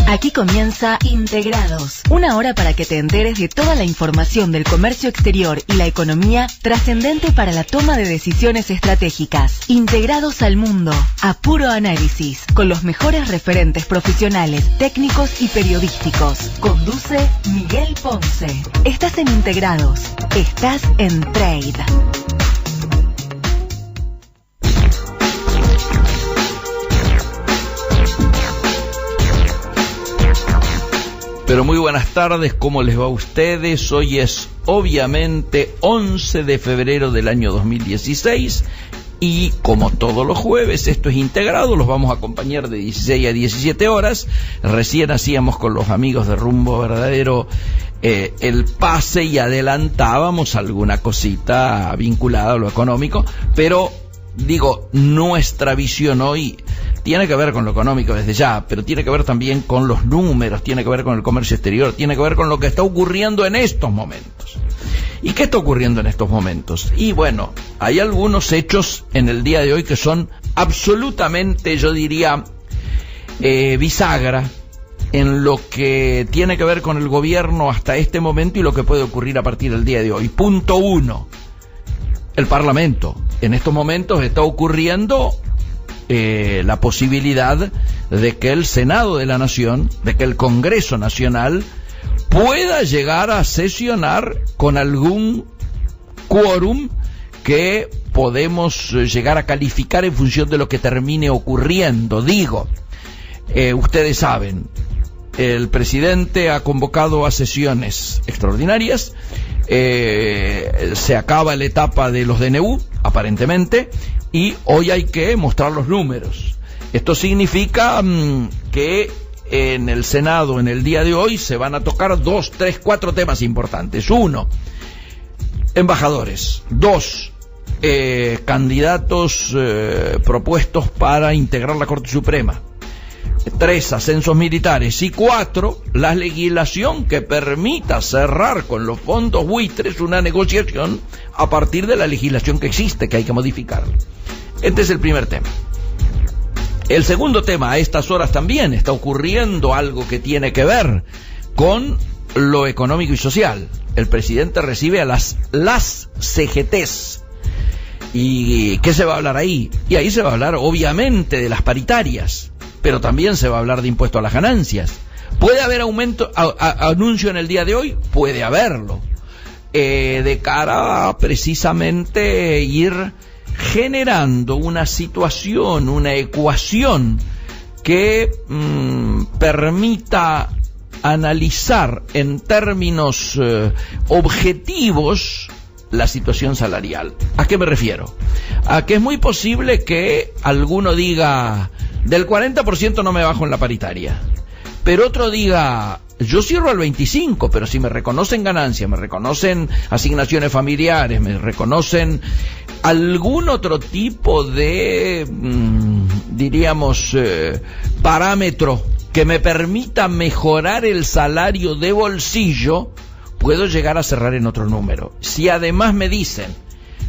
Aquí comienza Integrados, una hora para que te enteres de toda la información del comercio exterior y la economía trascendente para la toma de decisiones estratégicas. Integrados al mundo, a puro análisis, con los mejores referentes profesionales, técnicos y periodísticos. Conduce Miguel Ponce. Estás en Integrados, estás en Trade. Pero muy buenas tardes, ¿cómo les va a ustedes? Hoy es obviamente 11 de febrero del año 2016 y como todos los jueves esto es Integrado, los vamos a acompañar de 16 a 17 horas. Recién hacíamos con los amigos de Rumbo Verdadero el pase y adelantábamos alguna cosita vinculada a lo económico, pero digo, nuestra visión hoy tiene que ver con lo económico desde ya, pero tiene que ver también con los números, tiene que ver con el comercio exterior, tiene que ver con lo que está ocurriendo en estos momentos. ¿Y qué está ocurriendo en estos momentos? Y bueno, hay algunos hechos en el día de hoy que son absolutamente, yo diría, bisagra en lo que tiene que ver con el gobierno hasta este momento y lo que puede ocurrir a partir del día de hoy. Punto 1. El Parlamento. En estos momentos está ocurriendo la posibilidad de que el Senado de la Nación, de que el Congreso Nacional pueda llegar a sesionar con algún quórum que podemos llegar a calificar en función de lo que termine ocurriendo. Digo, ustedes saben, el presidente ha convocado a sesiones extraordinarias. Se acaba la etapa de los DNU, aparentemente, y hoy hay que mostrar los números. Esto significa que en el Senado, en el día de hoy, se van a tocar 2, 3, 4 temas importantes. 1, embajadores. 2, candidatos propuestos para integrar la Corte Suprema. 3, ascensos militares. Y 4, la legislación que permita cerrar con los fondos buitres una negociación a partir de la legislación que existe, que hay que modificar. Este es el primer tema. El segundo tema, a estas horas también está ocurriendo algo que tiene que ver con lo económico y social. El presidente recibe a las CGTs. ¿Y qué se va a hablar ahí? Y ahí se va a hablar obviamente de las paritarias, pero también se va a hablar de impuesto a las ganancias. ¿Puede haber aumento, anuncio en el día de hoy? Puede haberlo. De cara a precisamente ir generando una situación, una ecuación que permita analizar en términos objetivos la situación salarial. ¿A qué me refiero? A que es muy posible que alguno diga, del 40% no me bajo en la paritaria, pero otro diga, yo cierro al 25%, pero si me reconocen ganancias, me reconocen asignaciones familiares, me reconocen algún otro tipo de, diríamos, parámetro que me permita mejorar el salario de bolsillo, puedo llegar a cerrar en otro número. Si además me dicen,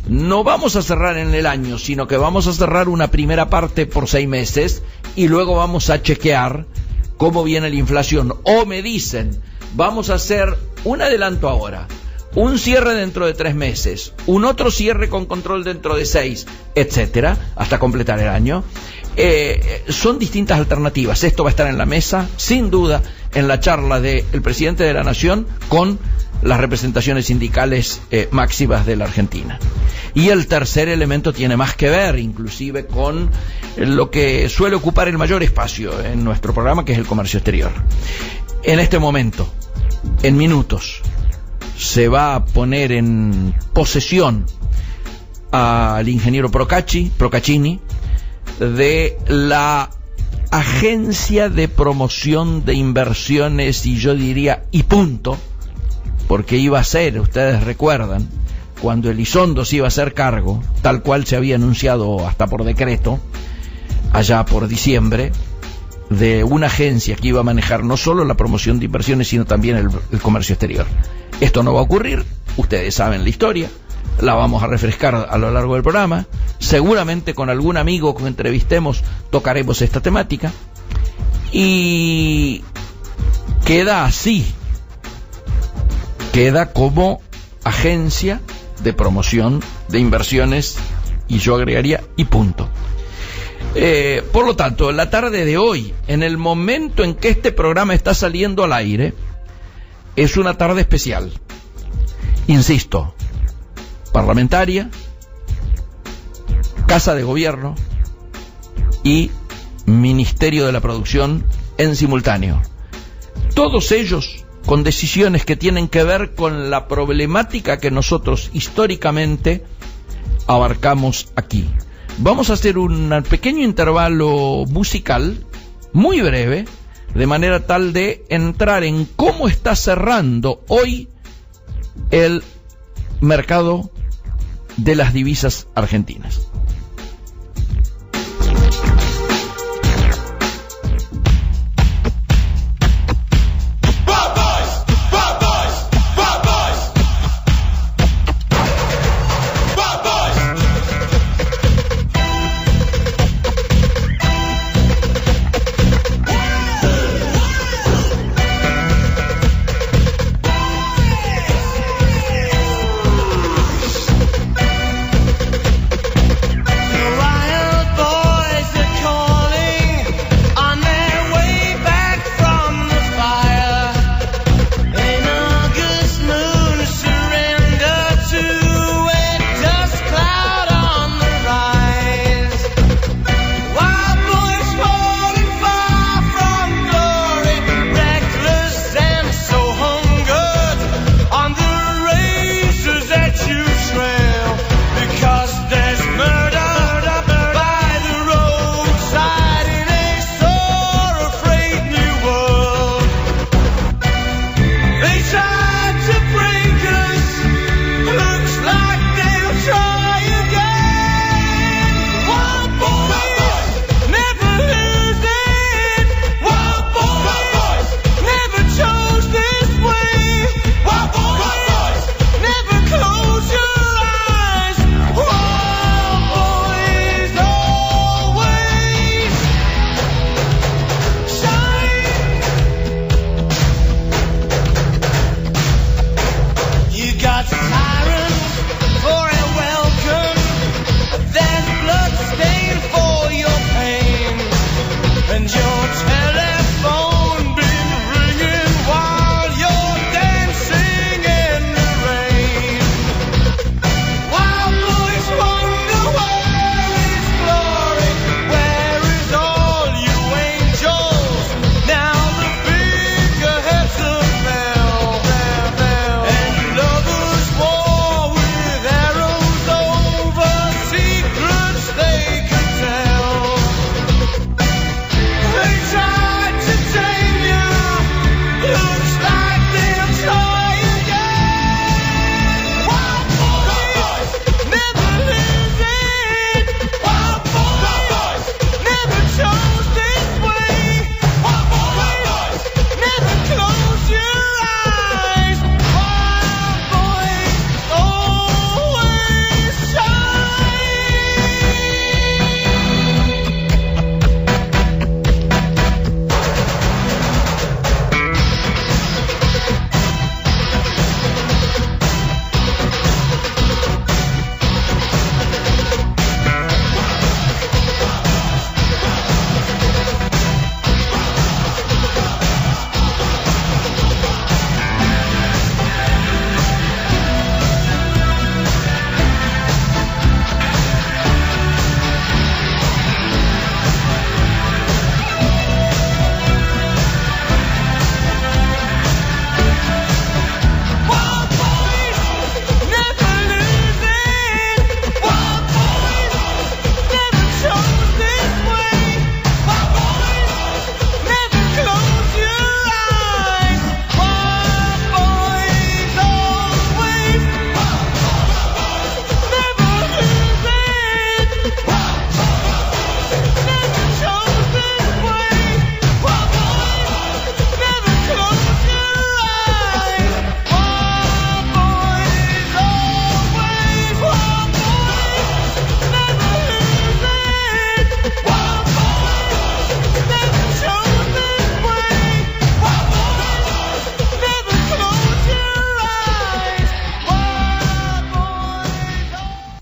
no vamos a cerrar en el año, sino que vamos a cerrar una primera parte por 6 meses y luego vamos a chequear cómo viene la inflación, o me dicen, vamos a hacer un adelanto ahora, un cierre dentro de 3 meses, un otro cierre con control dentro de 6, etcétera, hasta completar el año. Son distintas alternativas. Esto va a estar en la mesa, sin duda, en la charla del presidente de la Nación con las representaciones sindicales máximas de la Argentina. Y el tercer elemento tiene más que ver, inclusive, con lo que suele ocupar el mayor espacio en nuestro programa, que es el comercio exterior. En este momento, en minutos, se va a poner en posesión al ingeniero Procaccini de la Agencia de Promoción de Inversiones, y yo diría, y punto, porque iba a ser, ustedes recuerdan, cuando Elizondo se iba a hacer cargo, tal cual se había anunciado hasta por decreto, allá por diciembre, de una agencia que iba a manejar no solo la promoción de inversiones, sino también el comercio exterior. Esto no va a ocurrir, ustedes saben la historia, la vamos a refrescar a lo largo del programa, seguramente con algún amigo que entrevistemos tocaremos esta temática, y queda así, queda como agencia de promoción de inversiones, y yo agregaría y punto. Por lo tanto, la tarde de hoy, en el momento en que este programa está saliendo al aire, es una tarde especial. Insisto, parlamentaria, Casa de Gobierno y Ministerio de la Producción en simultáneo. Todos ellos con decisiones que tienen que ver con la problemática que nosotros históricamente abarcamos aquí. Vamos a hacer un pequeño intervalo musical, muy breve, de manera tal de entrar en cómo está cerrando hoy el mercado de las divisas argentinas.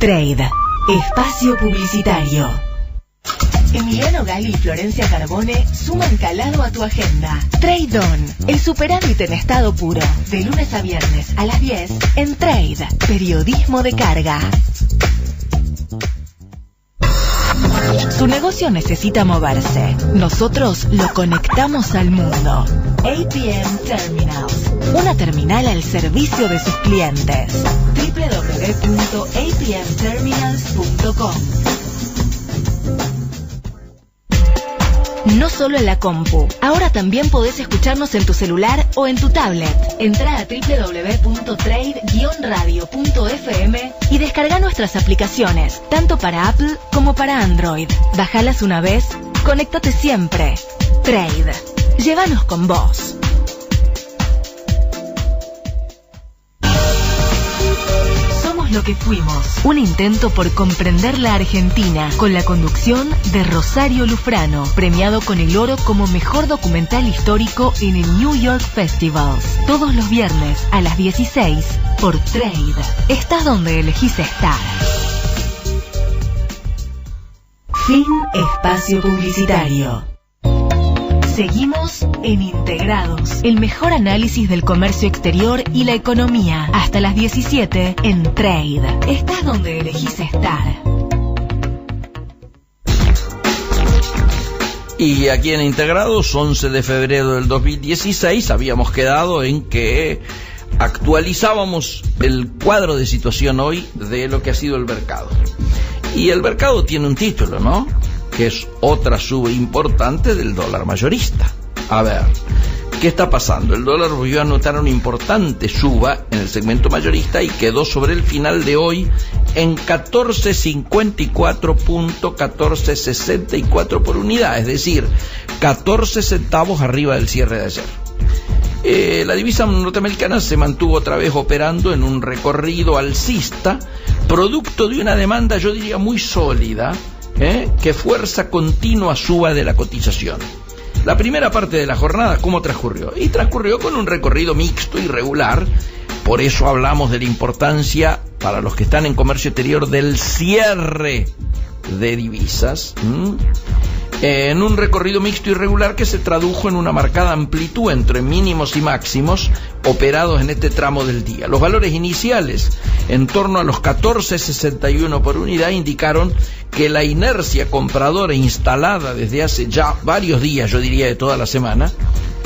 Trade. Espacio publicitario. Emiliano Gali y Florencia Carbone suman calado a tu agenda. Trade On, el superávit en estado puro. De lunes a viernes a las 10 en Trade. Periodismo de carga. Su negocio necesita moverse. Nosotros lo conectamos al mundo. APM Terminals. Una terminal al servicio de sus clientes. www.apmterminals.com. No solo en la compu, ahora también podés escucharnos en tu celular o en tu tablet. Entrá a www.trade-radio.fm y descarga nuestras aplicaciones, tanto para Apple como para Android. Bajalas una vez, conéctate siempre. Trade. Llévanos con vos. Lo que fuimos. Un intento por comprender la Argentina, con la conducción de Rosario Lufrano, premiado con el oro como mejor documental histórico en el New York Festivals. Todos los viernes a las 16 por Trade. Estás donde elegís estar. Fin espacio publicitario. Seguimos en Integrados, el mejor análisis del comercio exterior y la economía. Hasta las 17 en Trade. Estás donde elegís estar. Y aquí en Integrados, 11 de febrero del 2016, habíamos quedado en que actualizábamos el cuadro de situación hoy de lo que ha sido el mercado. Y el mercado tiene un título, ¿no?, que es otra suba importante del dólar mayorista. A ver, ¿qué está pasando? El dólar volvió a anotar una importante suba en el segmento mayorista y quedó sobre el final de hoy en 14.64.1464 por unidad, es decir, 14 centavos arriba del cierre de ayer. La divisa norteamericana se mantuvo otra vez operando en un recorrido alcista, producto de una demanda, yo diría, muy sólida, que fuerza continua suba de la cotización. La primera parte de la jornada, ¿cómo transcurrió? Y transcurrió con un recorrido mixto y regular. Por eso hablamos de la importancia para los que están en comercio exterior del cierre de divisas, en un recorrido mixto y regular que se tradujo en una marcada amplitud entre mínimos y máximos operados en este tramo del día. Los valores iniciales, en torno a los 14.61 por unidad, indicaron que la inercia compradora instalada desde hace ya varios días, yo diría de toda la semana,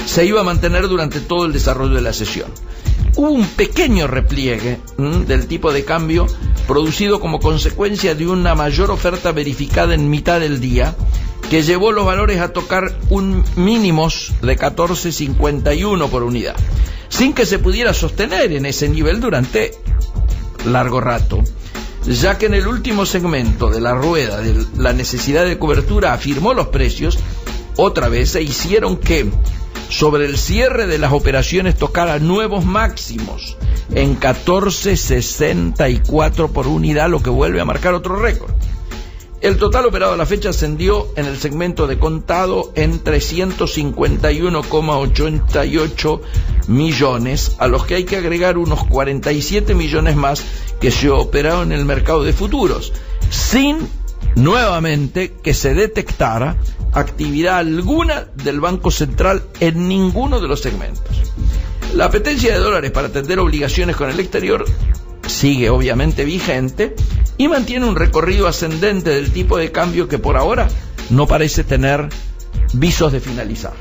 se iba a mantener durante todo el desarrollo de la sesión. Hubo un pequeño repliegue del tipo de cambio producido como consecuencia de una mayor oferta verificada en mitad del día, que llevó los valores a tocar un mínimos de 14.51 por unidad, sin que se pudiera sostener en ese nivel durante largo rato, ya que en el último segmento de la rueda de la necesidad de cobertura afirmó los precios, otra vez se hicieron que sobre el cierre de las operaciones tocara nuevos máximos en 14.64 por unidad, lo que vuelve a marcar otro récord. El total operado a la fecha ascendió en el segmento de contado en 351,88 millones, a los que hay que agregar unos 47 millones más que se operaron en el mercado de futuros, sin nuevamente que se detectara actividad alguna del Banco Central en ninguno de los segmentos. La apetencia de dólares para atender obligaciones con el exterior sigue obviamente vigente y mantiene un recorrido ascendente del tipo de cambio que por ahora no parece tener visos de finalizar.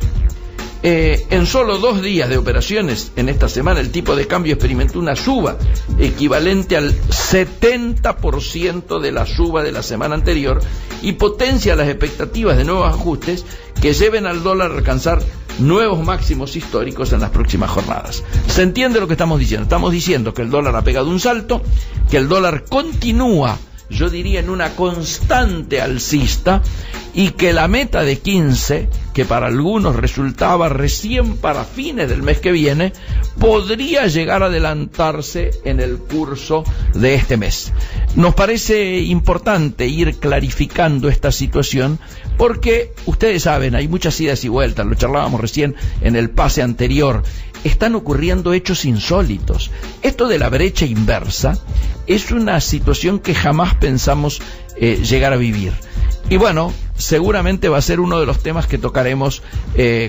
En solo 2 días de operaciones en esta semana el tipo de cambio experimentó una suba equivalente al 70% de la suba de la semana anterior y potencia las expectativas de nuevos ajustes que lleven al dólar a alcanzar nuevos máximos históricos en las próximas jornadas. ¿Se entiende lo que estamos diciendo? Estamos diciendo que el dólar ha pegado un salto, que el dólar continúa, yo diría, en una constante alcista, y que la meta de 15, que para algunos resultaba recién para fines del mes que viene, podría llegar a adelantarse en el curso de este mes. Nos parece importante ir clarificando esta situación porque, ustedes saben, hay muchas idas y vueltas, lo charlábamos recién en el pase anterior. están ocurriendo hechos insólitos. Esto de la brecha inversa es una situación que jamás pensamos llegar a vivir. Y bueno, seguramente va a ser uno de los temas que tocaremos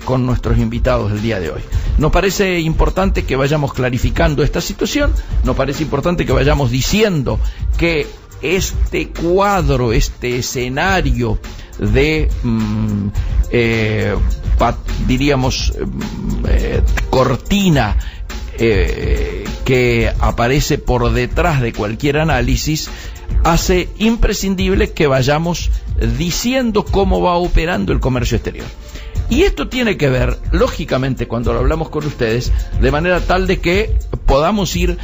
con nuestros invitados del día de hoy. Nos parece importante que vayamos clarificando esta situación, nos parece importante que vayamos diciendo que este cuadro, este escenario de, diríamos, cortina que aparece por detrás de cualquier análisis, hace imprescindible que vayamos diciendo cómo va operando el comercio exterior. Y esto tiene que ver, lógicamente, cuando lo hablamos con ustedes, de manera tal de que podamos ir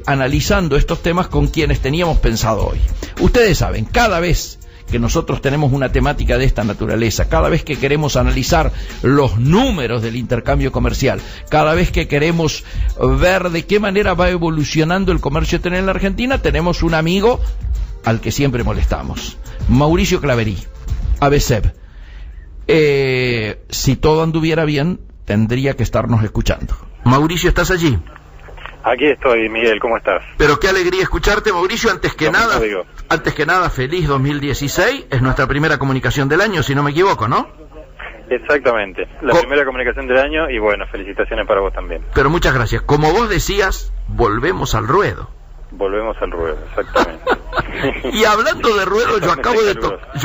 analizando estos temas con quienes teníamos pensado hoy. Ustedes saben, cada vez que nosotros tenemos una temática de esta naturaleza, cada vez que queremos analizar los números del intercambio comercial, cada vez que queremos ver de qué manera va evolucionando el comercio exterior en la Argentina, tenemos un amigo al que siempre molestamos, Mauricio Claverí, ABCEP. Si todo anduviera bien, tendría que estarnos escuchando. Mauricio, ¿estás allí? Aquí estoy, Miguel, ¿cómo estás? Pero qué alegría escucharte, Mauricio. Antes que nada, feliz 2016. Es nuestra primera comunicación del año, si no me equivoco, ¿no? Exactamente, la primera comunicación del año y bueno, felicitaciones para vos también. Pero muchas gracias. Como vos decías, volvemos al ruedo. Volvemos al ruedo, exactamente. Y hablando de ruedo, yo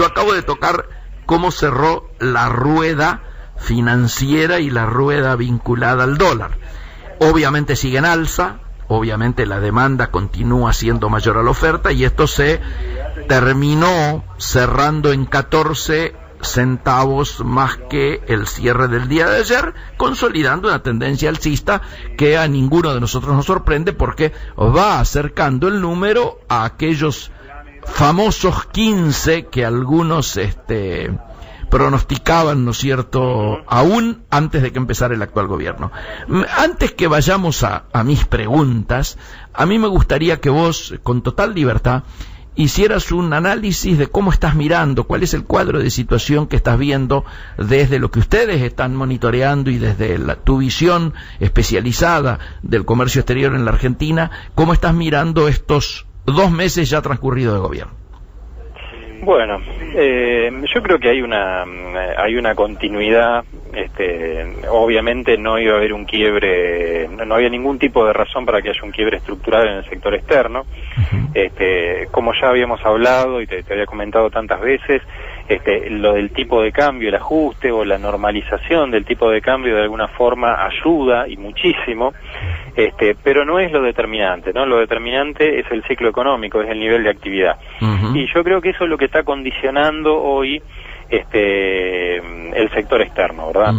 acabo de tocar cómo cerró la rueda financiera y la rueda vinculada al dólar. Obviamente sigue en alza, obviamente la demanda continúa siendo mayor a la oferta y esto se terminó cerrando en 14 centavos más que el cierre del día de ayer, consolidando una tendencia alcista que a ninguno de nosotros nos sorprende porque va acercando el número a aquellos famosos 15 que algunos pronosticaban, ¿no es cierto?, aún antes de que empezara el actual gobierno. Antes que vayamos a mis preguntas, a mí me gustaría que vos, con total libertad, hicieras un análisis de cómo estás mirando, cuál es el cuadro de situación que estás viendo desde lo que ustedes están monitoreando y desde tu visión especializada del comercio exterior en la Argentina, cómo estás mirando estos 2 meses ya transcurridos de gobierno. Bueno, yo creo que hay una continuidad. Obviamente no iba a haber un quiebre, no había ningún tipo de razón para que haya un quiebre estructural en el sector externo. Como ya habíamos hablado y te había comentado tantas veces, lo del tipo de cambio, el ajuste o la normalización del tipo de cambio de alguna forma ayuda y muchísimo, pero no es lo determinante, ¿no? Lo determinante es el ciclo económico, es el nivel de actividad. Y yo creo que eso es lo que está condicionando hoy el sector externo, ¿verdad?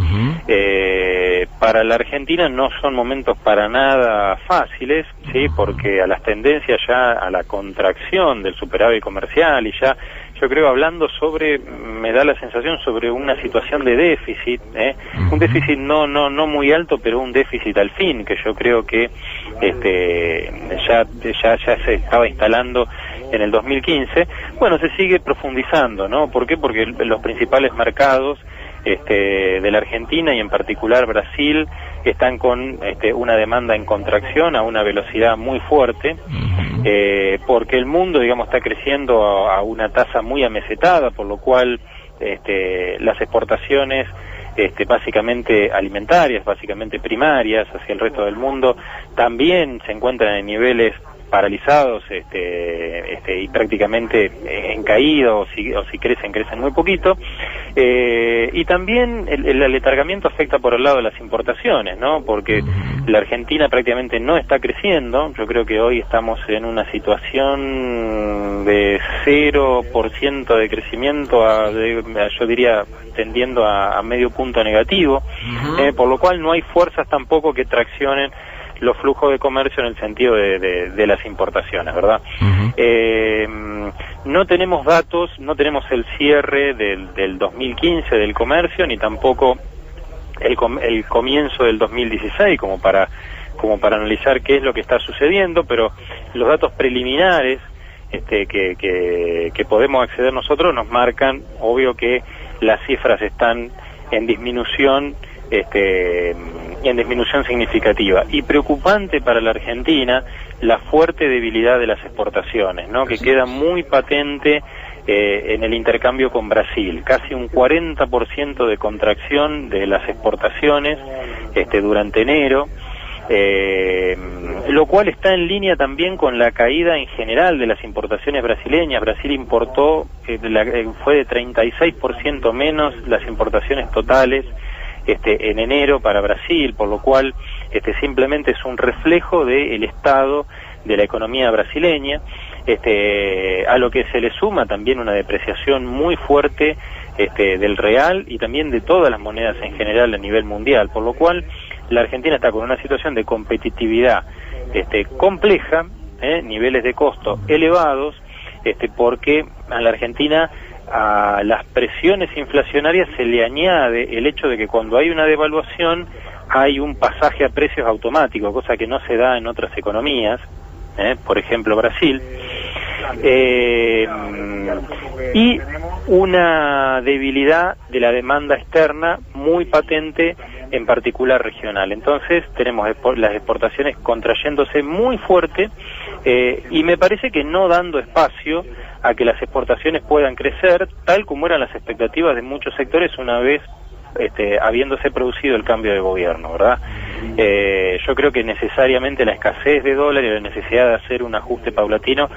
Para la Argentina no son momentos para nada fáciles, ¿sí? Porque a las tendencias ya a la contracción del superávit comercial y ya, yo creo, hablando sobre, me da la sensación sobre una situación de déficit, un déficit no muy alto, pero un déficit al fin, que yo creo que ya se estaba instalando en el 2015, bueno, se sigue profundizando, ¿no? ¿Por qué? Porque los principales mercados de la Argentina y en particular Brasil están con una demanda en contracción a una velocidad muy fuerte, porque el mundo, digamos, está creciendo a una tasa muy amesetada, por lo cual las exportaciones básicamente alimentarias, básicamente primarias hacia el resto del mundo, también se encuentran en niveles paralizados y prácticamente en caída, o si crecen muy poquito, y también el aletargamiento afecta por el lado de las importaciones, ¿no? Porque la Argentina prácticamente no está creciendo. Yo creo que hoy estamos en una situación de 0% de crecimiento, yo diría tendiendo a medio punto negativo, por lo cual no hay fuerzas tampoco que traccionen los flujos de comercio en el sentido de las importaciones, ¿verdad? No tenemos datos, no tenemos el cierre del 2015 del comercio, ni tampoco el comienzo del 2016 como para analizar qué es lo que está sucediendo, pero los datos preliminares que podemos acceder nosotros nos marcan, obvio, que las cifras están en disminución en disminución significativa. Y preocupante para la Argentina la fuerte debilidad de las exportaciones, ¿no? Que queda muy patente en el intercambio con Brasil, casi un 40% de contracción de las exportaciones durante enero, lo cual está en línea también con la caída en general de las importaciones brasileñas. Brasil importó, fue de 36% menos las importaciones totales en enero para Brasil, por lo cual simplemente es un reflejo del estado de la economía brasileña, a lo que se le suma también una depreciación muy fuerte del real y también de todas las monedas en general a nivel mundial, por lo cual la Argentina está con una situación de competitividad compleja, niveles de costo elevados, porque a la Argentina a las presiones inflacionarias se le añade el hecho de que cuando hay una devaluación hay un pasaje a precios automático, cosa que no se da en otras economías, por ejemplo Brasil, y una debilidad de la demanda externa muy patente, en particular regional. Entonces tenemos las exportaciones contrayéndose muy fuerte, y me parece que no dando espacio a que las exportaciones puedan crecer tal como eran las expectativas de muchos sectores una vez habiéndose producido el cambio de gobierno, ¿verdad? Yo creo que necesariamente la escasez de dólares y la necesidad de hacer un ajuste paulatino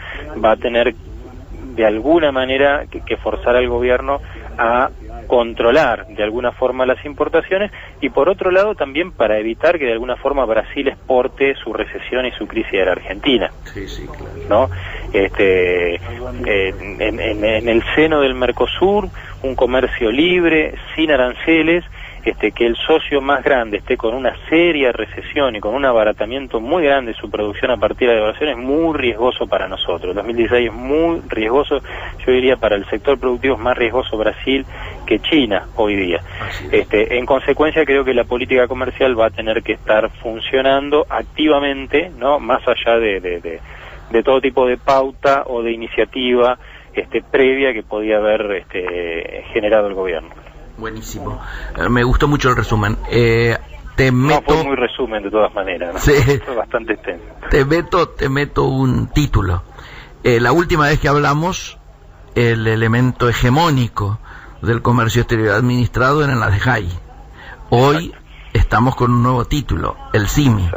va a tener de alguna manera que forzar al gobierno a controlar de alguna forma las importaciones, y por otro lado también para evitar que de alguna forma Brasil exporte su recesión y su crisis a la Argentina. Sí, sí, claro. ¿No? En el seno del Mercosur, un comercio libre, sin aranceles, que el socio más grande esté con una seria recesión y con un abaratamiento muy grande de su producción a partir de la devaluación es muy riesgoso para nosotros. 2016 es muy riesgoso, yo diría para el sector productivo es más riesgoso Brasil que China hoy día. En consecuencia creo que la política comercial va a tener que estar funcionando activamente, ¿no? Más allá de todo tipo de pauta o de iniciativa previa que podía haber generado el gobierno. Buenísimo. Me gustó mucho el resumen. No, fue muy resumen de todas maneras, ¿no? Sí. Fue bastante extenso. Te meto un título. La última vez que hablamos, el elemento hegemónico del comercio exterior administrado eran las de JAI. Hoy estamos con un nuevo título, el CIMI.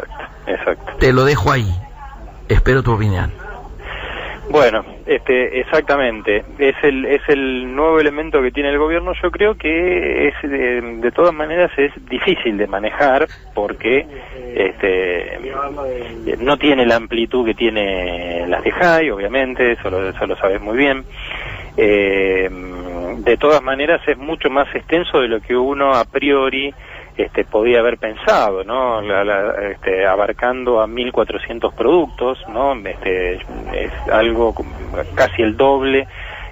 Exacto. Te lo dejo ahí. Espero tu opinión. Bueno, exactamente, es el nuevo elemento que tiene el gobierno. Yo creo que es de todas maneras es difícil de manejar porque no tiene la amplitud que tiene las de JAI, obviamente, eso lo sabes muy bien. De todas maneras es mucho más extenso de lo que uno a priori podía haber pensado, ¿no? Abarcando a 1.400 productos, ¿no? Es algo casi el doble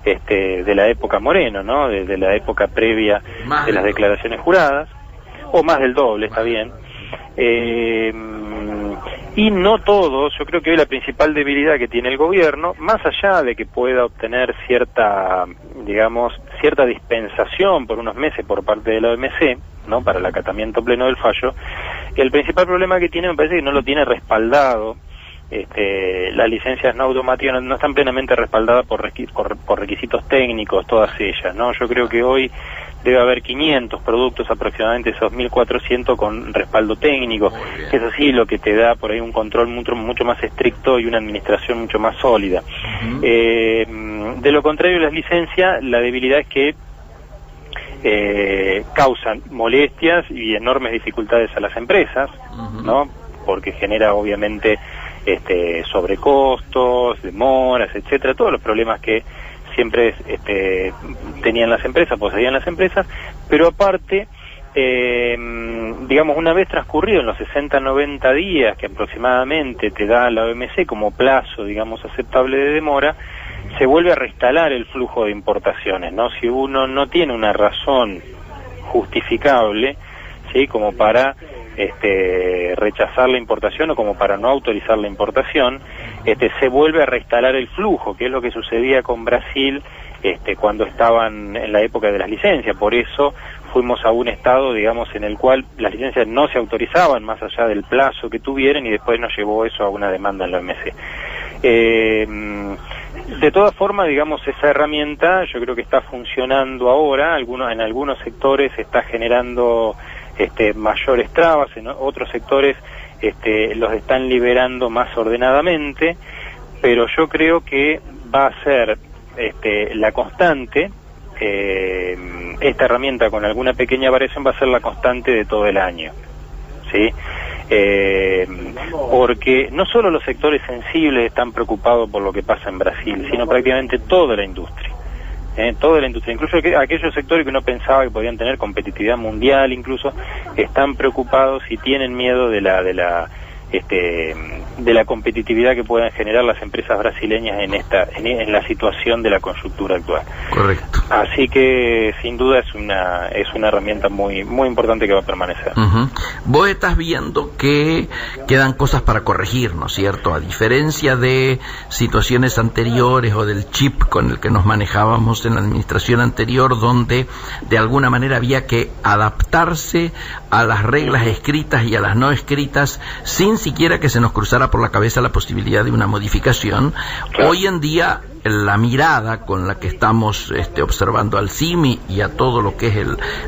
de la época Moreno, ¿no? De la época previa de las declaraciones juradas, o más del doble, está bien. Y no todos, yo creo que hoy la principal debilidad que tiene el gobierno, más allá de que pueda obtener cierta dispensación por unos meses por parte de la OMC, ¿no? Para el acatamiento pleno del fallo, el principal problema que tiene, me parece que no lo tiene respaldado. Las licencias no automáticas no están plenamente respaldadas por requisitos técnicos, todas ellas, ¿no? Yo creo que hoy debe haber 500 productos aproximadamente, esos 1.400 con respaldo técnico, que eso sí lo que te da por ahí un control mucho más estricto y una administración mucho más sólida. De lo contrario, las licencias, la debilidad es que causan molestias y enormes dificultades a las empresas, ¿no? Porque genera obviamente sobrecostos, demoras, etcétera, todos los problemas que siempre tenían las empresas, poseían las empresas, pero aparte, una vez transcurrido en los 60-90 días que aproximadamente te da la OMC como plazo, aceptable de demora, se vuelve a reinstalar el flujo de importaciones, ¿no? Si uno no tiene una razón justificable, ¿sí? Como para rechazar la importación o como para no autorizar la importación, se vuelve a reinstalar el flujo, que es lo que sucedía con Brasil cuando estaban en la época de las licencias. Por eso fuimos a un estado, digamos, en el cual las licencias no se autorizaban más allá del plazo que tuvieran, y después nos llevó eso a una demanda en la OMC. De todas formas, digamos, esa herramienta yo creo que está funcionando ahora. En algunos sectores está generando mayores trabas, en otros sectores los están liberando más ordenadamente, pero yo creo que va a ser la constante. Esta herramienta, con alguna pequeña variación, va a ser la constante de todo el año, ¿sí? Porque no solo los sectores sensibles están preocupados por lo que pasa en Brasil, sino prácticamente toda la industria. Toda la industria, incluso aquellos sectores que uno pensaba que podían tener competitividad mundial, incluso están preocupados y tienen miedo de la competitividad que puedan generar las empresas brasileñas en la situación de la coyuntura actual. Correcto. Así que sin duda es una herramienta muy muy importante que va a permanecer. Vos estás viendo que quedan cosas para corregir, ¿no es cierto? A diferencia de situaciones anteriores o del chip con el que nos manejábamos en la administración anterior, donde de alguna manera había que adaptarse a las reglas escritas y a las no escritas sin siquiera que se nos cruzara por la cabeza la posibilidad de una modificación. Claro. Hoy en día la mirada con la que estamos observando al CIMI y a todo lo que es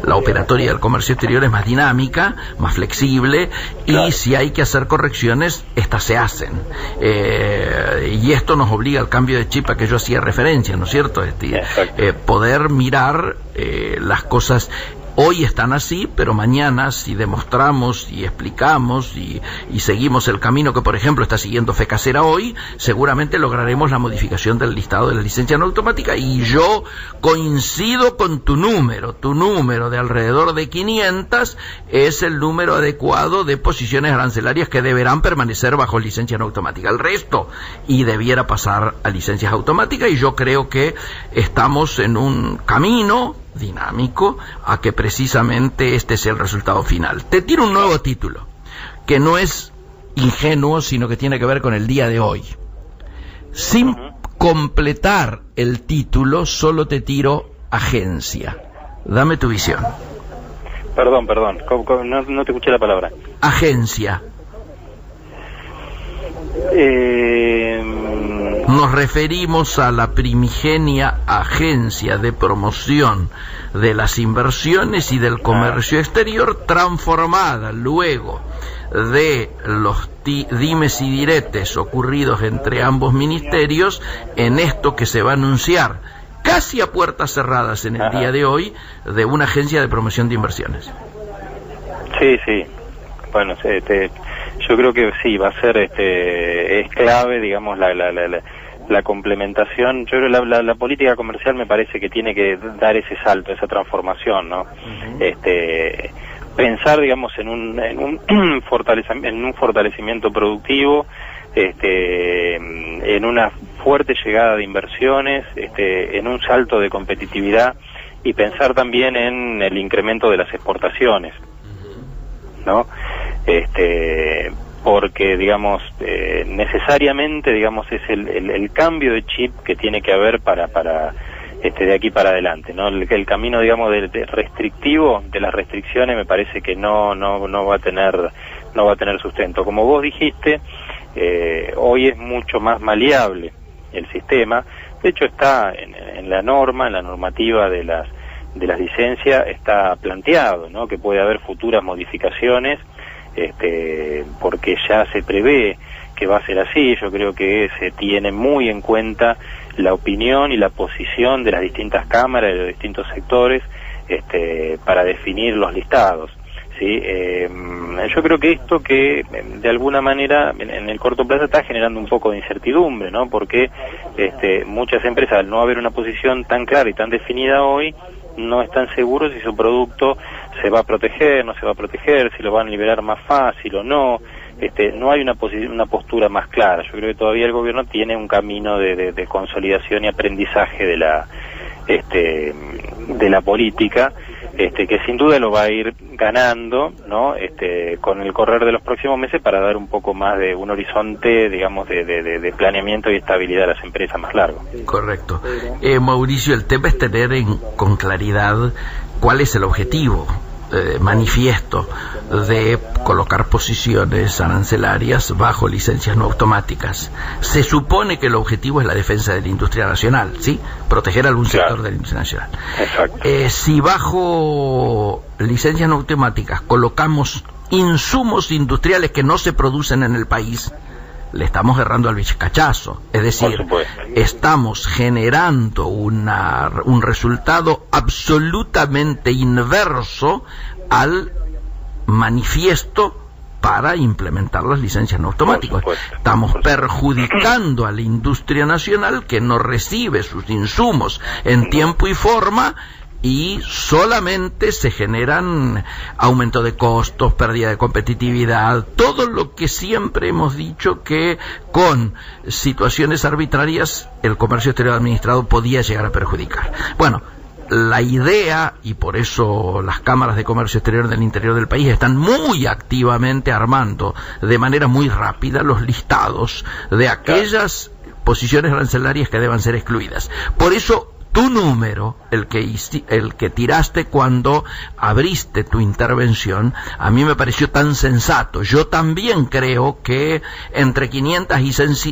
la operatoria del comercio exterior es más dinámica, más flexible, claro. Y si hay que hacer correcciones, estas se hacen. Y esto nos obliga al cambio de chip a que yo hacía referencia, ¿no es cierto? Poder mirar las cosas. Hoy están así, pero mañana, si demostramos y explicamos y seguimos el camino que, por ejemplo, está siguiendo FECASERA hoy, seguramente lograremos la modificación del listado de la licencia no automática. Y yo coincido con tu número de alrededor de 500 es el número adecuado de posiciones arancelarias que deberán permanecer bajo licencia no automática. El resto debiera pasar a licencias automáticas, y yo creo que estamos en un camino dinámico a que precisamente este sea el resultado final. Te tiro un nuevo título que no es ingenuo, sino que tiene que ver con el día de hoy. Sin completar el título, solo te tiro agencia. Dame tu visión. Perdón, no te escuché la palabra. Agencia. Nos referimos a la primigenia agencia de promoción de las inversiones y del comercio exterior, transformada luego de los dimes y diretes ocurridos entre ambos ministerios en esto que se va a anunciar casi a puertas cerradas en el día de hoy, de una agencia de promoción de inversiones. Sí. Bueno, yo creo que sí, va a ser es clave, digamos, la complementación. Yo creo que la política comercial me parece que tiene que dar ese salto, esa transformación, ¿no? Pensar, digamos, en un fortalecimiento productivo, en una fuerte llegada de inversiones, en un salto de competitividad, y pensar también en el incremento de las exportaciones, ¿no? Porque, digamos, necesariamente, digamos, es el cambio de chip que tiene que haber para de aquí para adelante, ¿no? El camino, digamos, de restrictivo, de las restricciones, me parece que no va a tener sustento. Como vos dijiste, hoy es mucho más maleable el sistema. De hecho, está en la normativa de las licencias, está planteado, ¿no?, que puede haber futuras modificaciones, porque ya se prevé que va a ser así. Yo creo que se tiene muy en cuenta la opinión y la posición de las distintas cámaras, de los distintos sectores, para definir los listados, ¿sí? Yo creo que esto que de alguna manera en el corto plazo está generando un poco de incertidumbre, ¿no? Porque muchas empresas, al no haber una posición tan clara y tan definida hoy, no están seguros si su producto se va a proteger, no se va a proteger, si lo van a liberar más fácil o no. No hay una postura más clara. Yo creo que todavía el gobierno tiene un camino de consolidación y aprendizaje de la política, que sin duda lo va a ir ganando, ¿no? Con el correr de los próximos meses, para dar un poco más de un horizonte, digamos, de planeamiento y estabilidad a las empresas más largo. Correcto. Mauricio, el tema es tener con claridad ¿cuál es el objetivo manifiesto de colocar posiciones arancelarias bajo licencias no automáticas? Se supone que el objetivo es la defensa de la industria nacional, ¿sí? Proteger algún sector de la industria nacional. Exacto. Si bajo licencias no automáticas colocamos insumos industriales que no se producen en el país, le estamos errando al bizcachazo. Es decir, estamos generando un resultado absolutamente inverso al manifiesto para implementar las licencias no automáticas. Estamos perjudicando a la industria nacional, que no recibe sus insumos en tiempo y forma, y solamente se generan aumento de costos, pérdida de competitividad, todo lo que siempre hemos dicho que con situaciones arbitrarias el comercio exterior administrado podía llegar a perjudicar. Bueno, la idea, y por eso las cámaras de comercio exterior del interior del país están muy activamente armando de manera muy rápida los listados de aquellas posiciones arancelarias que deban ser excluidas. Por eso tu número, el que tiraste cuando abriste tu intervención, a mí me pareció tan sensato. Yo también creo que entre 500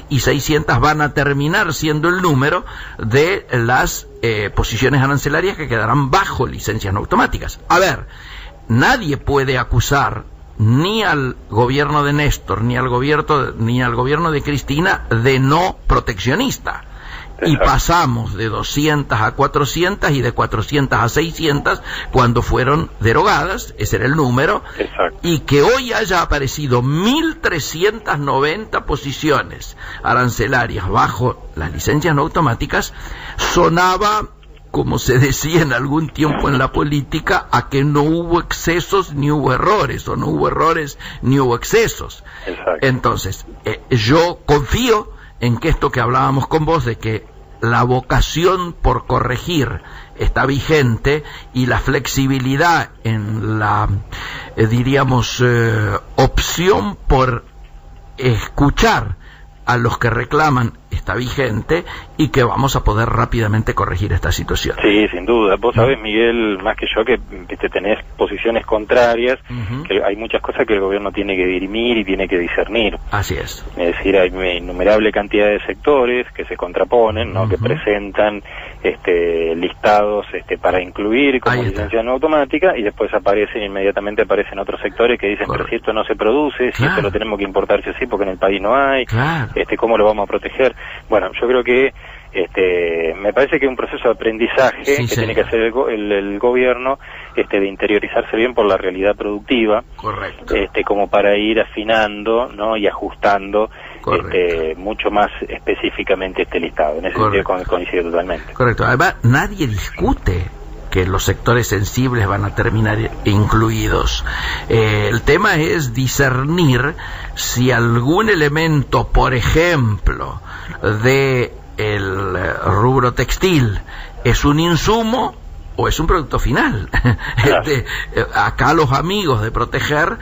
y 600 van a terminar siendo el número de las posiciones arancelarias que quedarán bajo licencias no automáticas. A ver, nadie puede acusar ni al gobierno de Néstor ni al gobierno de Cristina de no proteccionista. Y pasamos de 200 a 400 y de 400 a 600 cuando fueron derogadas, ese era el número. Exacto. Y que hoy haya aparecido 1.390 posiciones arancelarias bajo las licencias no automáticas, sonaba, como se decía en algún tiempo en la política, a que no hubo excesos ni hubo errores, o no hubo errores ni hubo excesos. Exacto. Entonces, yo confío en que esto que hablábamos con vos, de que la vocación por corregir está vigente y la flexibilidad en la, opción por escuchar a los que reclaman está vigente, y que vamos a poder rápidamente corregir esta situación. Sí, sin duda. Vos sabés, Miguel, más que yo, que tenés posiciones contrarias, que hay muchas cosas que el gobierno tiene que dirimir y tiene que discernir. Así es. Es decir, hay una innumerable cantidad de sectores que se contraponen, ¿no? Que presentan listados para incluir como licencia no automática, y después inmediatamente aparecen otros sectores que dicen, pero si esto no se produce, si esto lo tenemos que importar sí o sí porque en el país no hay, ¿cómo lo vamos a proteger? Bueno, yo creo que me parece que es un proceso de aprendizaje que tiene que hacer el gobierno, de interiorizarse bien por la realidad productiva. Correcto. Como para ir afinando, ¿no? Y ajustando mucho más específicamente este listado. En ese sentido coincido totalmente. Correcto. Además, nadie discute que los sectores sensibles van a terminar incluidos. El tema es discernir si algún elemento, por ejemplo, de el rubro textil es un insumo o es un producto final. Claro. Acá los amigos de proteger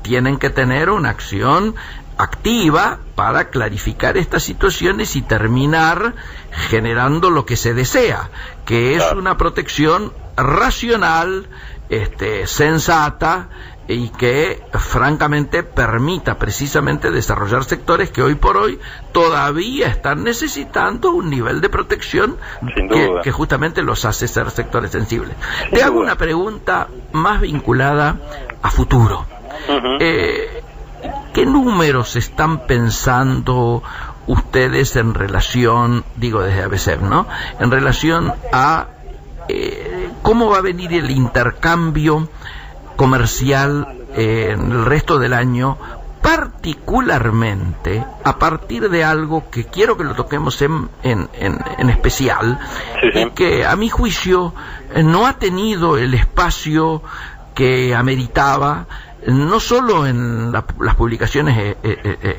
tienen que tener una acción activa para clarificar estas situaciones y terminar generando lo que se desea, que es una protección racional, sensata, y que francamente permita precisamente desarrollar sectores que hoy por hoy todavía están necesitando un nivel de protección que justamente los hace ser sectores sensibles. Te hago una pregunta más vinculada a futuro. ¿Qué números están pensando ustedes en relación, digo desde ABCEP, ¿no? En relación a cómo va a venir el intercambio comercial en el resto del año, particularmente a partir de algo que quiero que lo toquemos en especial, y que a mi juicio no ha tenido el espacio que ameritaba, no solo en las publicaciones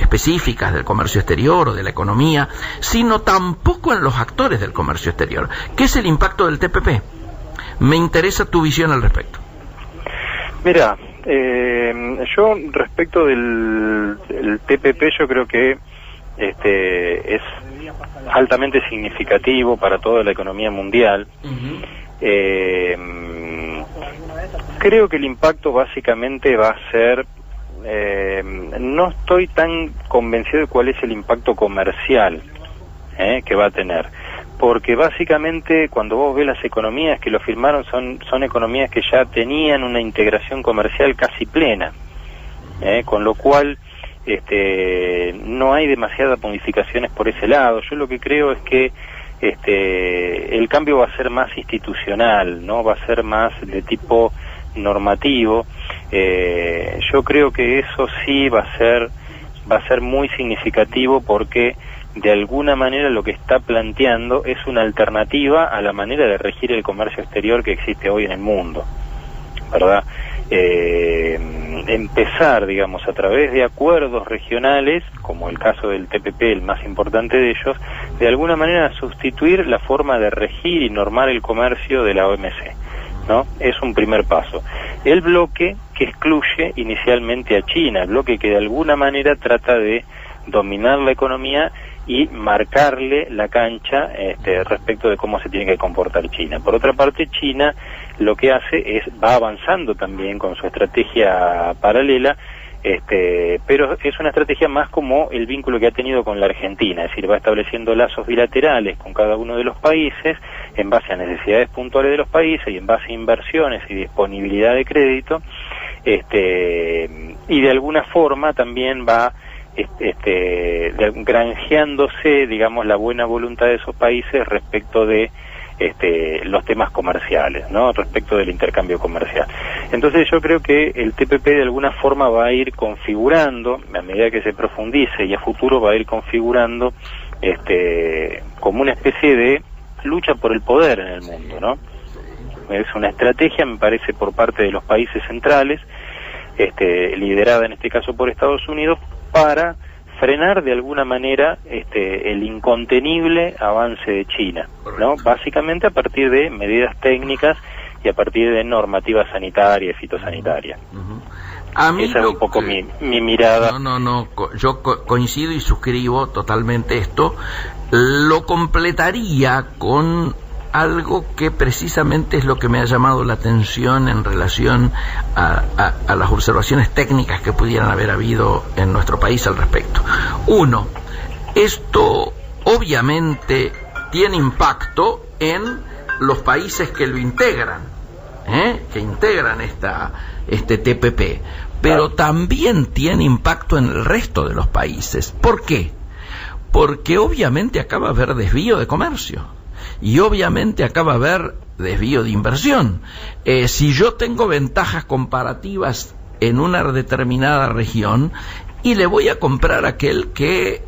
específicas del comercio exterior o de la economía, sino tampoco en los actores del comercio exterior, que es el impacto del TPP. Me interesa tu visión al respecto. Mira, yo respecto del TPP, yo creo que es altamente significativo para toda la economía mundial. Creo que el impacto básicamente va a ser, no estoy tan convencido de cuál es el impacto comercial que va a tener, porque básicamente cuando vos ves las economías que lo firmaron son economías que ya tenían una integración comercial casi plena, con lo cual no hay demasiadas modificaciones por ese lado. Yo lo que creo es que el cambio va a ser más institucional, ¿no? Va a ser más de tipo normativo. Yo creo que eso sí va a ser muy significativo, porque de alguna manera lo que está planteando es una alternativa a la manera de regir el comercio exterior que existe hoy en el mundo, ¿verdad? Empezar, digamos, a través de acuerdos regionales, como el caso del TPP, el más importante de ellos, de alguna manera sustituir la forma de regir y normar el comercio de la OMC, ¿no? Es un primer paso. El bloque que excluye inicialmente a China, el bloque que de alguna manera trata de dominar la economía y marcarle la cancha respecto de cómo se tiene que comportar China. Por otra parte, China lo que hace es, va avanzando también con su estrategia paralela, pero es una estrategia más como el vínculo que ha tenido con la Argentina, es decir, va estableciendo lazos bilaterales con cada uno de los países en base a necesidades puntuales de los países y en base a inversiones y disponibilidad de crédito, y de alguna forma también va granjeándose, digamos, la buena voluntad de esos países respecto de los temas comerciales, ¿no? Respecto del intercambio comercial. Entonces yo creo que el TPP de alguna forma va a ir configurando, a medida que se profundice y a futuro va a ir configurando como una especie de lucha por el poder en el mundo, ¿no? Es una estrategia, me parece, por parte de los países centrales, liderada en este caso por Estados Unidos, para frenar de alguna manera el incontenible avance de China, ¿no? Básicamente a partir de medidas técnicas y a partir de normativa sanitaria y fitosanitaria. A mí esa es un poco mi mirada. Yo coincido y suscribo totalmente esto. Lo completaría con algo que precisamente es lo que me ha llamado la atención en relación a las observaciones técnicas que pudieran haber habido en nuestro país al respecto. Uno, esto obviamente tiene impacto en los países que lo integran, que integran este TPP, pero también tiene impacto en el resto de los países. ¿Por qué? Porque obviamente acaba de haber desvío de comercio. Y obviamente acaba de haber desvío de inversión. Si yo tengo ventajas comparativas en una determinada región y le voy a comprar a aquel que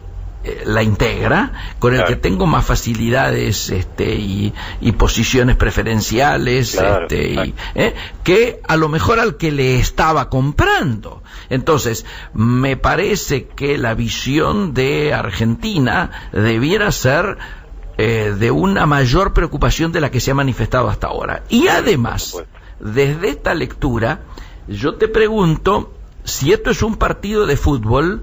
la integra, con el que tengo más facilidades y posiciones preferenciales, que a lo mejor al que le estaba comprando. Entonces, me parece que la visión de Argentina debiera ser de una mayor preocupación de la que se ha manifestado hasta ahora. Y además, desde esta lectura, yo te pregunto si esto es un partido de fútbol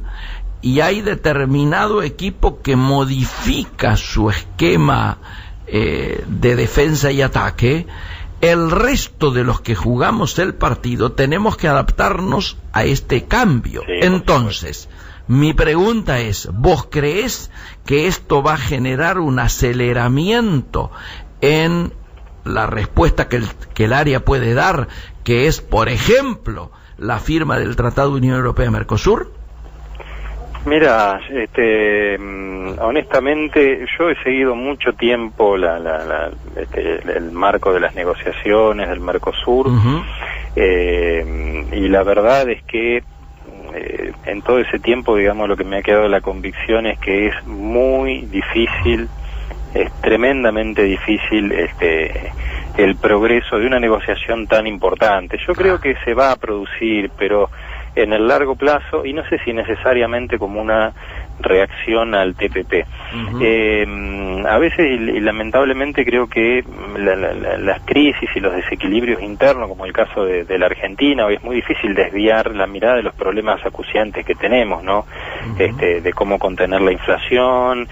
y hay determinado equipo que modifica su esquema de defensa y ataque, el resto de los que jugamos el partido tenemos que adaptarnos a este cambio. Entonces, mi pregunta es, ¿vos creés que esto va a generar un aceleramiento en la respuesta que el área puede dar, que es, por ejemplo, la firma del Tratado de Unión Europea-Mercosur? Mira, honestamente, yo he seguido mucho tiempo el marco de las negociaciones del Mercosur, y la verdad es que en todo ese tiempo, digamos, lo que me ha quedado la convicción es que es muy difícil, es tremendamente difícil el progreso de una negociación tan importante. Yo creo que se va a producir, pero en el largo plazo, y no sé si necesariamente como una reacción al TPP. A veces, y lamentablemente, creo que las crisis y los desequilibrios internos, como el caso de la Argentina, hoy es muy difícil desviar la mirada de los problemas acuciantes que tenemos, ¿no? de cómo contener la inflación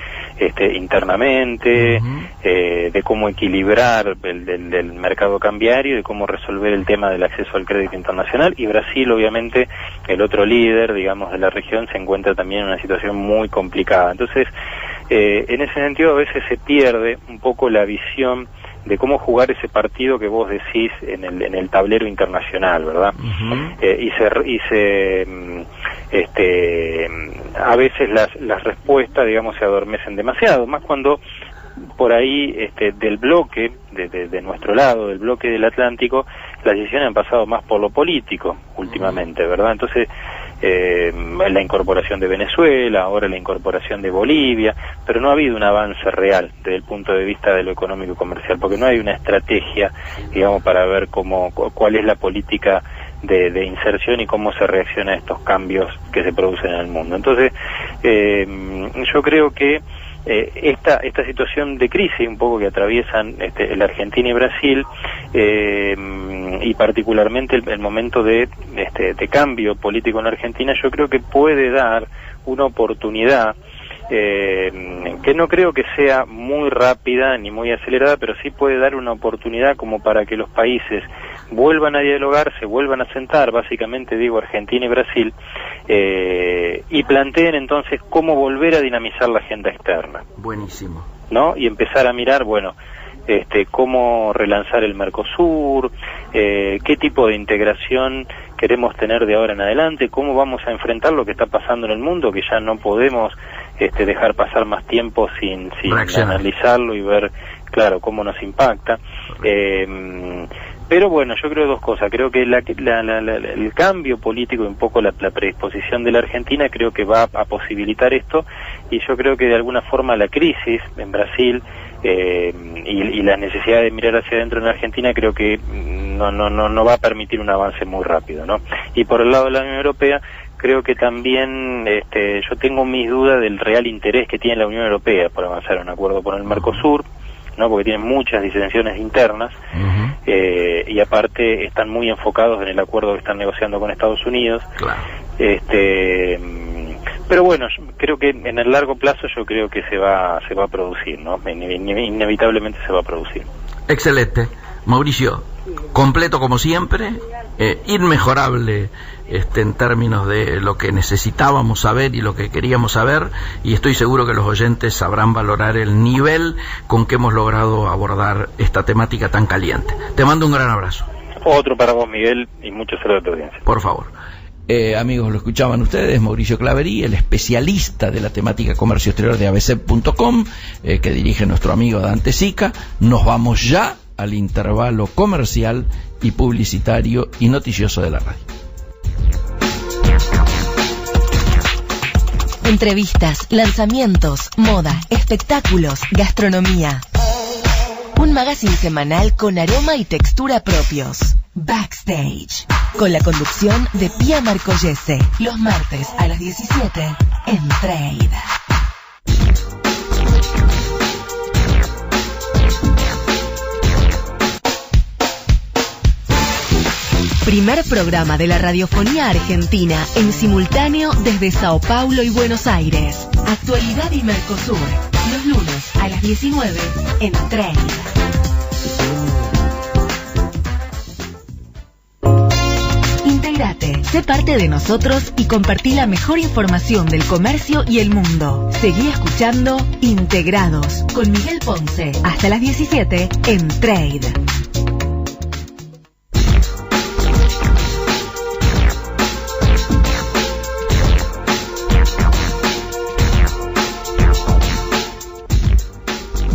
internamente, de cómo equilibrar del mercado cambiario, de cómo resolver el tema del acceso al crédito internacional. Y Brasil, obviamente, el otro líder, digamos, de la región, se encuentra también en una situación muy complicada. Entonces, en ese sentido, a veces se pierde un poco la visión de cómo jugar ese partido que vos decís en el tablero internacional, ¿verdad? A veces las respuestas, digamos, se adormecen demasiado, más cuando por ahí del bloque, de nuestro lado, del bloque del Atlántico, las decisiones han pasado más por lo político últimamente, ¿verdad? Entonces, la incorporación de Venezuela, ahora la incorporación de Bolivia, pero no ha habido un avance real desde el punto de vista de lo económico y comercial, porque no hay una estrategia, digamos, para ver cuál es la política de inserción y cómo se reacciona a estos cambios que se producen en el mundo. Entonces, yo creo que esta situación de crisis un poco que atraviesan la Argentina y Brasil, y particularmente el momento de cambio político en Argentina, yo creo que puede dar una oportunidad que no creo que sea muy rápida ni muy acelerada, pero sí puede dar una oportunidad como para que los países vuelvan a dialogar, se vuelvan a sentar, básicamente digo Argentina y Brasil, y planteen entonces cómo volver a dinamizar la agenda externa. Buenísimo. ¿No? Y empezar a mirar, bueno, cómo relanzar el Mercosur, qué tipo de integración queremos tener de ahora en adelante, cómo vamos a enfrentar lo que está pasando en el mundo, que ya no podemos dejar pasar más tiempo sin analizarlo y ver, claro, cómo nos impacta. Pero bueno, yo creo dos cosas. Creo que el cambio político y un poco la predisposición de la Argentina creo que va a posibilitar esto, y yo creo que de alguna forma la crisis en Brasil y la necesidad de mirar hacia adentro en Argentina creo que no va a permitir un avance muy rápido, ¿no? Y por el lado de la Unión Europea, creo que también yo tengo mis dudas del real interés que tiene la Unión Europea por avanzar en un acuerdo con el Mercosur, ¿no? Porque tienen muchas disensiones internas, y aparte están muy enfocados en el acuerdo que están negociando con Estados Unidos. Claro. Pero bueno, creo que en el largo plazo yo creo que se va a producir, ¿no? Inevitablemente se va a producir. Excelente. Mauricio, completo como siempre, inmejorable en términos de lo que necesitábamos saber y lo que queríamos saber, y estoy seguro que los oyentes sabrán valorar el nivel con que hemos logrado abordar esta temática tan caliente. Te mando un gran abrazo. Otro para vos, Miguel, y muchos saludos a tu audiencia. Por favor. Amigos, lo escuchaban ustedes, Mauricio Claverí, el especialista de la temática comercio exterior de abc.com, que dirige nuestro amigo Dante Sica. Nos vamos ya al intervalo comercial y publicitario y noticioso de la radio. Entrevistas, lanzamientos, moda, espectáculos, gastronomía. Un magazine semanal con aroma y textura propios. Backstage. Con la conducción de Pía Marcollese. Los martes a las 17 en Trade. Primer programa de la radiofonía argentina en simultáneo desde Sao Paulo y Buenos Aires. Actualidad y Mercosur. Los lunes a las 19 en Trade. Integrate, sé parte de nosotros y compartí la mejor información del comercio y el mundo. Seguí escuchando Integrados con Miguel Ponce hasta las 17 en Trade.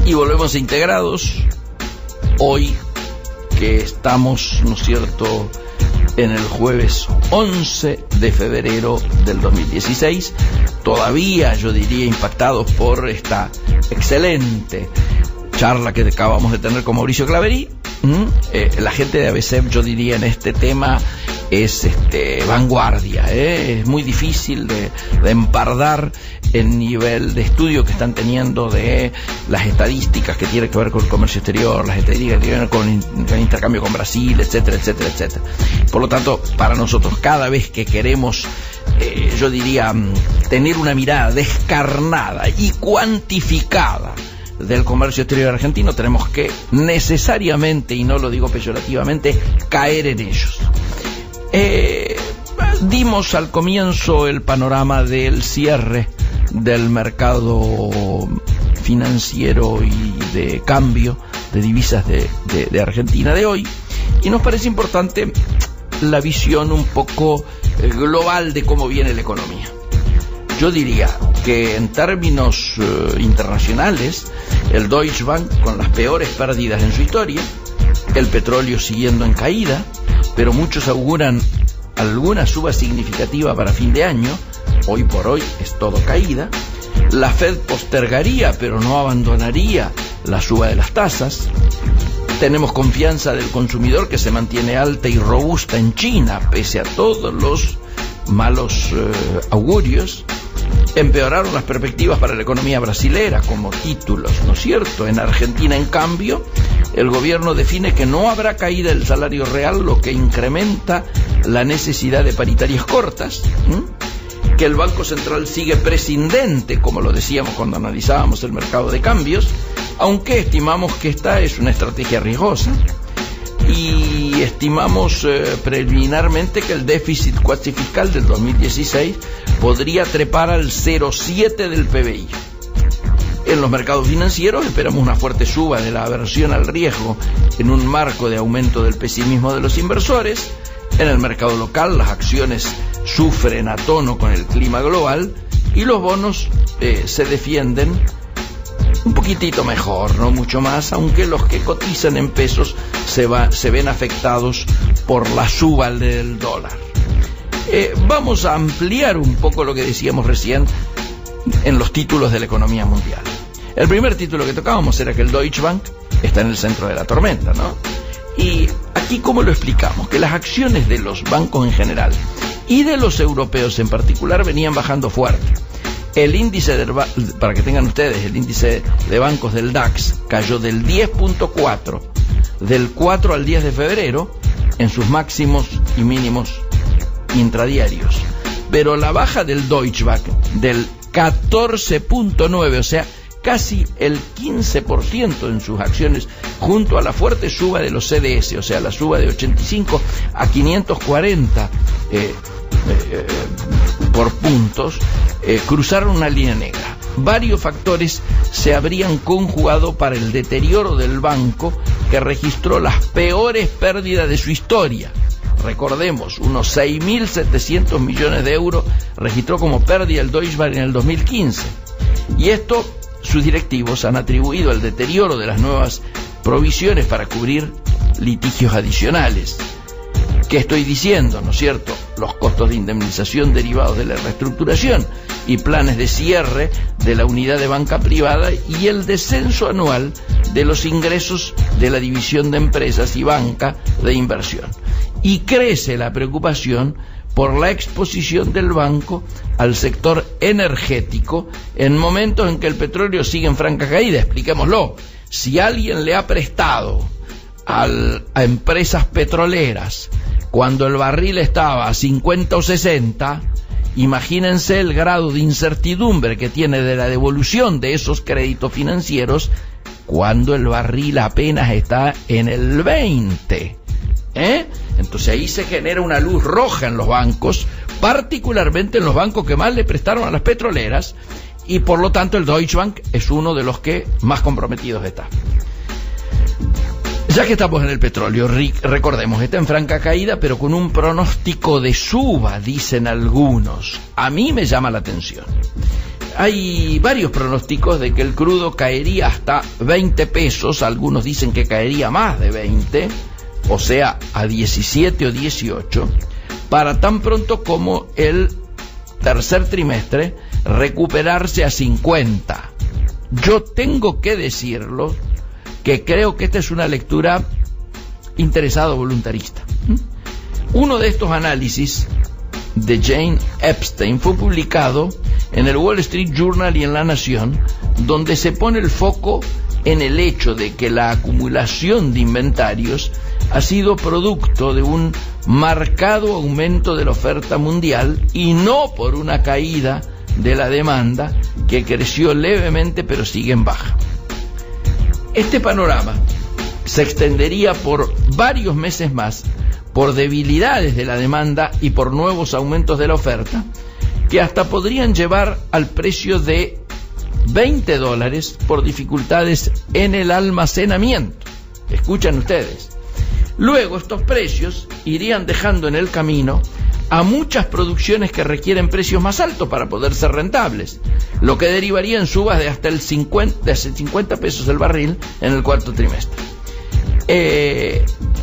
Y volvemos a Integrados, hoy que estamos, ¿no es cierto?, en el jueves 11 de febrero del 2016, todavía yo diría impactados por esta excelente charla que acabamos de tener con Mauricio Claverí. La gente de ABCEP, yo diría, en este tema es vanguardia, es muy difícil de empardar el nivel de estudio que están teniendo de las estadísticas que tienen que ver con el comercio exterior, las estadísticas que tienen que ver con el intercambio con Brasil, etcétera, etcétera, etcétera. Por lo tanto, para nosotros, cada vez que queremos, yo diría, tener una mirada descarnada y cuantificada del comercio exterior argentino, tenemos que necesariamente, y no lo digo peyorativamente, caer en ellos. Dimos al comienzo el panorama del cierre del mercado financiero y de cambio de divisas de Argentina de hoy, y nos parece importante la visión un poco global de cómo viene la economía. Yo diría que en términos internacionales, el Deutsche Bank con las peores pérdidas en su historia, el petróleo siguiendo en caída, pero muchos auguran alguna suba significativa para fin de año. Hoy por hoy es todo caída. La Fed postergaría, pero no abandonaría la suba de las tasas. Tenemos confianza del consumidor que se mantiene alta y robusta en China, pese a todos los malos augurios. Empeoraron las perspectivas para la economía brasilera como títulos, ¿no es cierto? En Argentina, en cambio, el gobierno define que no habrá caída del salario real, lo que incrementa la necesidad de paritarias cortas, que el Banco Central sigue prescindente, como lo decíamos cuando analizábamos el mercado de cambios, aunque estimamos que esta es una estrategia riesgosa, y estimamos preliminarmente que el déficit cuatrifiscal del 2016 podría trepar al 0,7 del PBI. En los mercados financieros esperamos una fuerte suba de la aversión al riesgo en un marco de aumento del pesimismo de los inversores. En el mercado local las acciones sufren a tono con el clima global y los bonos se defienden un poquitito mejor, no mucho más, aunque los que cotizan en pesos se ven afectados por la suba del dólar. Vamos a ampliar un poco lo que decíamos recién en los títulos de la economía mundial. El primer título que tocábamos era que el Deutsche Bank está en el centro de la tormenta, ¿no? Y aquí, ¿cómo lo explicamos? Que las acciones de los bancos en general y de los europeos en particular venían bajando fuerte. El índice, para que tengan ustedes, el índice de bancos del DAX cayó del 10.4 del 4 al 10 de febrero en sus máximos y mínimos intradiarios. Pero la baja del Deutsche Bank del 14.9, o sea, casi el 15% en sus acciones, junto a la fuerte suba de los CDS, o sea, la suba de 85 a 540 por puntos, cruzaron una línea negra. Varios factores se habrían conjugado para el deterioro del banco, que registró las peores pérdidas de su historia. Recordemos, unos 6.700 millones de euros registró como pérdida el Deutsche Bank en el 2015. Y esto, sus directivos han atribuido al deterioro de las nuevas provisiones para cubrir litigios adicionales. ¿Qué estoy diciendo? ¿No es cierto? Los costos de indemnización derivados de la reestructuración y planes de cierre de la unidad de banca privada y el descenso anual de los ingresos de la división de empresas y banca de inversión. Y crece la preocupación por la exposición del banco al sector energético en momentos en que el petróleo sigue en franca caída. Expliquémoslo. Si alguien le ha prestado a empresas petroleras cuando el barril estaba a 50 o 60, imagínense el grado de incertidumbre que tiene de la devolución de esos créditos financieros cuando el barril apenas está en el 20. Entonces ahí se genera una luz roja en los bancos, particularmente en los bancos que más le prestaron a las petroleras, y por lo tanto el Deutsche Bank es uno de los que más comprometidos está. Ya que estamos en el petróleo, recordemos, está en franca caída, pero con un pronóstico de suba, dicen algunos. A mí me llama la atención. Hay varios pronósticos de que el crudo caería hasta 20 pesos, algunos dicen que caería más de 20, o sea, a 17 o 18, para tan pronto como el tercer trimestre recuperarse a 50. Yo tengo que decirlo, que creo que esta es una lectura interesada o voluntarista. Uno de estos análisis de Jane Epstein fue publicado en el Wall Street Journal y en La Nación, donde se pone el foco en el hecho de que la acumulación de inventarios ha sido producto de un marcado aumento de la oferta mundial y no por una caída de la demanda, que creció levemente pero sigue en baja. Este panorama se extendería por varios meses más por debilidades de la demanda y por nuevos aumentos de la oferta, que hasta podrían llevar al precio de $20 por dificultades en el almacenamiento. Escuchan ustedes. Luego estos precios irían dejando en el camino a muchas producciones que requieren precios más altos para poder ser rentables, lo que derivaría en subas de hasta el 50 pesos el barril en el cuarto trimestre.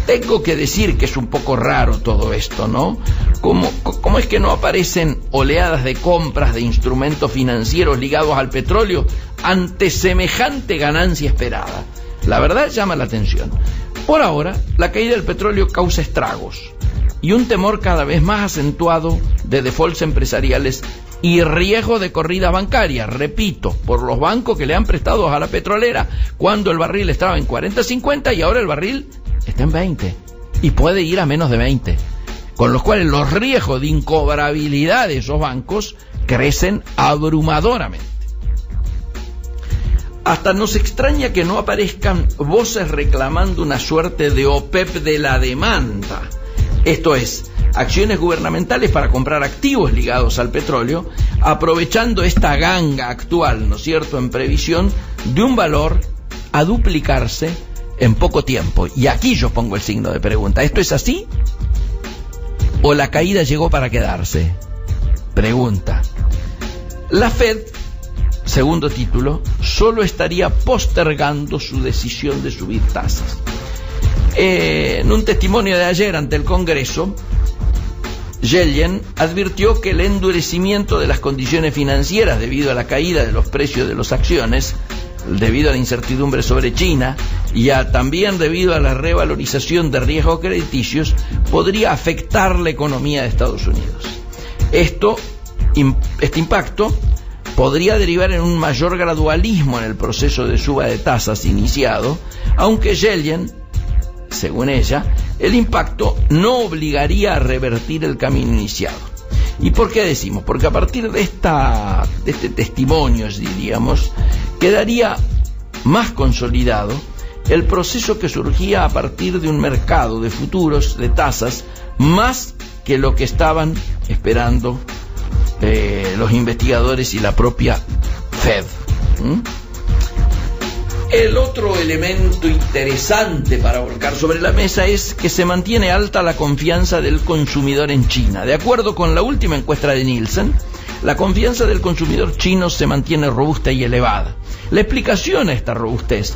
Tengo que decir que es un poco raro todo esto, ¿no? ¿Cómo es que no aparecen oleadas de compras de instrumentos financieros ligados al petróleo ante semejante ganancia esperada? La verdad llama la atención. Por ahora, la caída del petróleo causa estragos y un temor cada vez más acentuado de defaults empresariales y riesgo de corrida bancaria, repito, por los bancos que le han prestado a la petrolera cuando el barril estaba en 40-50 y ahora el barril está en 20 y puede ir a menos de 20, con los cuales los riesgos de incobrabilidad de esos bancos crecen abrumadoramente. Hasta nos extraña que no aparezcan voces reclamando una suerte de OPEP de la demanda, esto es, acciones gubernamentales para comprar activos ligados al petróleo, aprovechando esta ganga actual, ¿no es cierto?, en previsión de un valor a duplicarse en poco tiempo. Y aquí yo pongo el signo de pregunta. ¿Esto es así? ¿O la caída llegó para quedarse? Pregunta. La Fed, segundo título, solo estaría postergando su decisión de subir tasas. En un testimonio de ayer ante el Congreso, Yellen advirtió que el endurecimiento de las condiciones financieras debido a la caída de los precios de las acciones, debido a la incertidumbre sobre China y también debido a la revalorización de riesgos crediticios, podría afectar la economía de Estados Unidos. Este impacto podría derivar en un mayor gradualismo en el proceso de suba de tasas iniciado, aunque Yellen, según ella, el impacto no obligaría a revertir el camino iniciado. ¿Y por qué decimos? Porque a partir de este testimonio, diríamos, quedaría más consolidado el proceso que surgía a partir de un mercado de futuros de tasas más que lo que estaban esperando los investigadores y la propia Fed. El otro elemento interesante para volcar sobre la mesa es que se mantiene alta la confianza del consumidor en China. De acuerdo con la última encuesta de Nielsen, la confianza del consumidor chino se mantiene robusta y elevada. La explicación a esta robustez,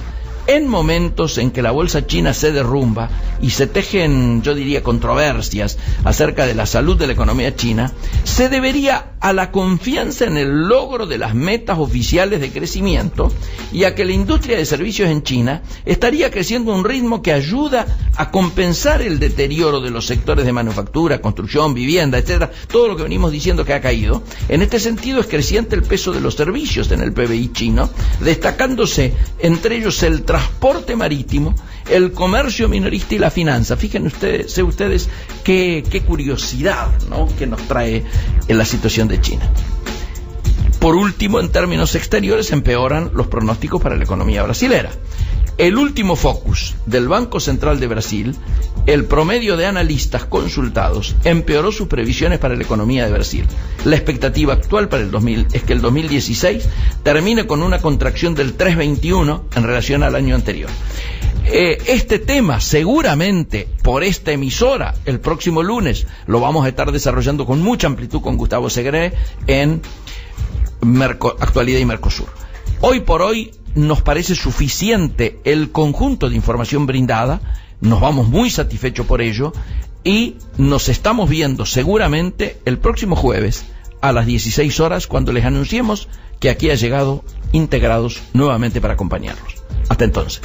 en momentos en que la bolsa china se derrumba y se tejen, yo diría, controversias acerca de la salud de la economía china, se debería a la confianza en el logro de las metas oficiales de crecimiento y a que la industria de servicios en China estaría creciendo a un ritmo que ayuda a compensar el deterioro de los sectores de manufactura, construcción, vivienda, etcétera, todo lo que venimos diciendo que ha caído. En este sentido es creciente el peso de los servicios en el PBI chino, destacándose entre ellos el transporte marítimo, el comercio minorista y la finanza. Fíjense ustedes qué curiosidad, ¿no?, que nos trae en la situación de China. Por último, en términos exteriores, empeoran los pronósticos para la economía brasilera. El último focus del Banco Central de Brasil, el promedio de analistas consultados empeoró sus previsiones para la economía de Brasil. La expectativa actual para es que el 2016 termine con una contracción del 3,21 en relación al año anterior. Este tema seguramente por esta emisora el próximo lunes lo vamos a estar desarrollando con mucha amplitud con Gustavo Segre en Actualidad y Mercosur. Hoy por hoy nos parece suficiente el conjunto de información brindada, nos vamos muy satisfechos por ello y nos estamos viendo seguramente el próximo jueves a las 16 horas cuando les anunciemos que aquí ha llegado Integrados nuevamente para acompañarlos. Hasta entonces.